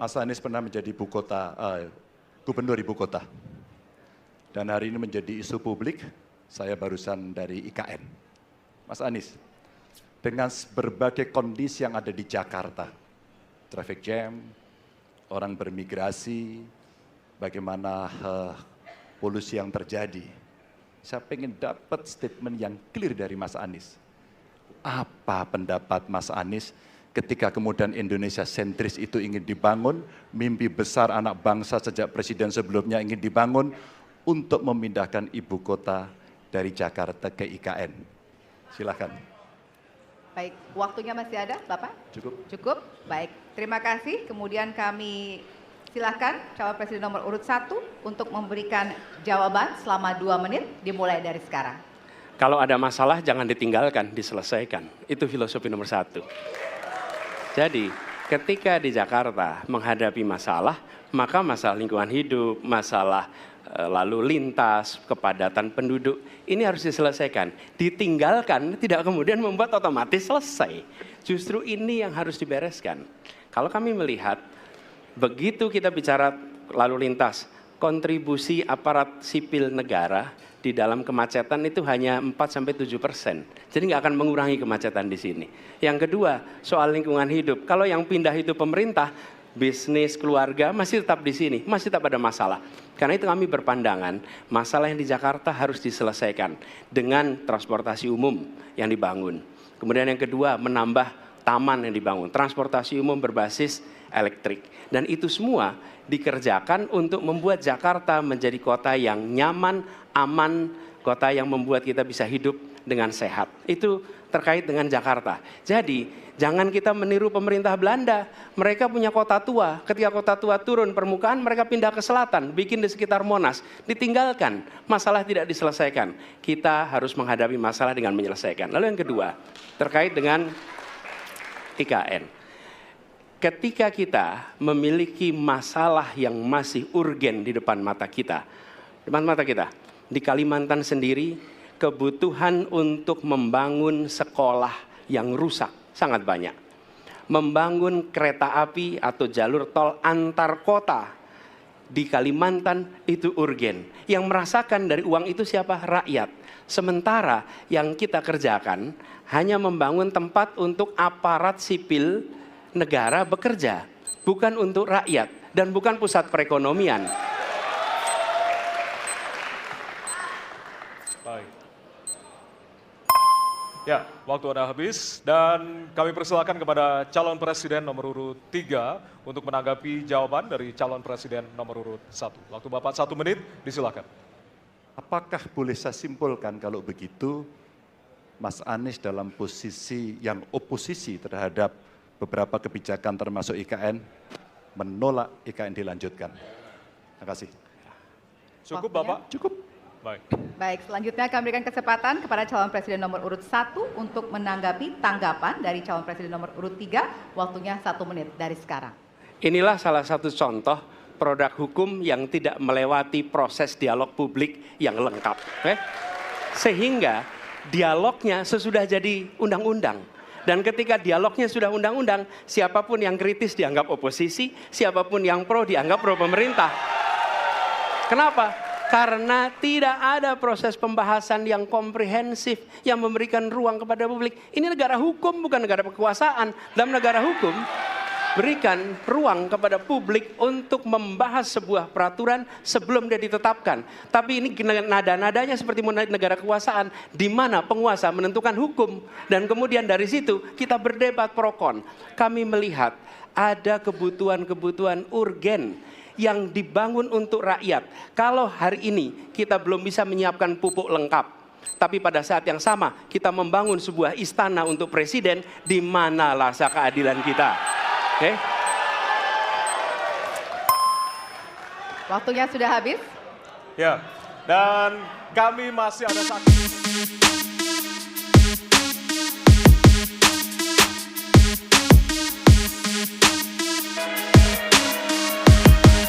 Mas Anies pernah menjadi gubernur ibu kota. Dan hari ini menjadi isu publik, saya barusan dari IKN. Mas Anies, dengan berbagai kondisi yang ada di Jakarta, traffic jam, orang bermigrasi, bagaimana polusi yang terjadi, saya ingin dapat statement yang clear dari Mas Anies. Apa pendapat Mas Anies ketika kemudian Indonesia sentris itu ingin dibangun, mimpi besar anak bangsa sejak presiden sebelumnya ingin dibangun untuk memindahkan ibu kota dari Jakarta ke IKN. Silakan. Baik, waktunya masih ada, Bapak? Cukup. Cukup, baik. Terima kasih. Kemudian kami silakan calon presiden nomor urut 1 untuk memberikan jawaban selama 2 menit, dimulai dari sekarang. Kalau ada masalah jangan ditinggalkan, diselesaikan. Itu filosofi nomor 1. Jadi ketika di Jakarta menghadapi masalah, maka masalah lingkungan hidup, masalah lalu lintas, kepadatan penduduk, ini harus diselesaikan. Ditinggalkan tidak kemudian membuat otomatis selesai. Justru ini yang harus dibereskan. Kalau kami melihat, begitu kita bicara lalu lintas, kontribusi aparat sipil negara di dalam kemacetan itu hanya 4-7%. Jadi nggak akan mengurangi kemacetan di sini. Yang kedua, soal lingkungan hidup. Kalau yang pindah itu pemerintah, bisnis, keluarga masih tetap di sini, masih tetap ada masalah. Karena itu kami berpandangan, masalah yang di Jakarta harus diselesaikan dengan transportasi umum yang dibangun. Kemudian yang kedua, menambah taman yang dibangun, transportasi umum berbasis elektrik. Dan itu semua dikerjakan untuk membuat Jakarta menjadi kota yang nyaman, aman, kota yang membuat kita bisa hidup dengan sehat. Itu terkait dengan Jakarta. Jadi jangan kita meniru pemerintah Belanda. Mereka punya kota tua. Ketika kota tua turun permukaan, mereka pindah ke selatan, bikin di sekitar Monas. Ditinggalkan, masalah tidak diselesaikan. Kita harus menghadapi masalah dengan menyelesaikan. Lalu yang kedua, terkait dengan IKN. Ketika kita memiliki masalah yang masih urgen di depan mata kita, di Kalimantan sendiri, kebutuhan untuk membangun sekolah yang rusak sangat banyak. Membangun kereta api atau jalur tol antar kota di Kalimantan itu urgen. Yang merasakan dari uang itu siapa? Rakyat. Sementara yang kita kerjakan hanya membangun tempat untuk aparat sipil negara bekerja, bukan untuk rakyat dan bukan pusat perekonomian. Baik. Ya, waktu Anda habis dan kami persilakan kepada calon presiden nomor urut 3 untuk menanggapi jawaban dari calon presiden nomor urut 1. Waktu Bapak 1 menit, disilakan. Apakah boleh saya simpulkan kalau begitu, Mas Anies dalam posisi yang oposisi terhadap beberapa kebijakan termasuk IKN, menolak IKN dilanjutkan. Terima kasih. Cukup Waktunya? Bapak? Cukup. Baik. Baik, selanjutnya kami berikan kesempatan kepada calon presiden nomor urut 1 untuk menanggapi tanggapan dari calon presiden nomor urut 3, waktunya 1 menit dari sekarang. Inilah salah satu contoh produk hukum yang tidak melewati proses dialog publik yang lengkap. Sehingga dialognya sesudah jadi undang-undang. Dan ketika dialognya sudah undang-undang, siapapun yang kritis dianggap oposisi, siapapun yang pro dianggap pro pemerintah. Kenapa? Karena tidak ada proses pembahasan yang komprehensif, yang memberikan ruang kepada publik. Ini negara hukum, bukan negara kekuasaan. Dalam negara hukum, berikan ruang kepada publik untuk membahas sebuah peraturan sebelum dia ditetapkan. Tapi ini nada-nadanya seperti negara kekuasaan, di mana penguasa menentukan hukum. Dan kemudian dari situ kita berdebat pro kon. Kami melihat ada kebutuhan-kebutuhan urgen yang dibangun untuk rakyat. Kalau hari ini kita belum bisa menyiapkan pupuk lengkap, tapi pada saat yang sama kita membangun sebuah istana untuk presiden, di mana rasa keadilan kita? Oke. Waktunya sudah habis. Ya, dan kami masih ada satu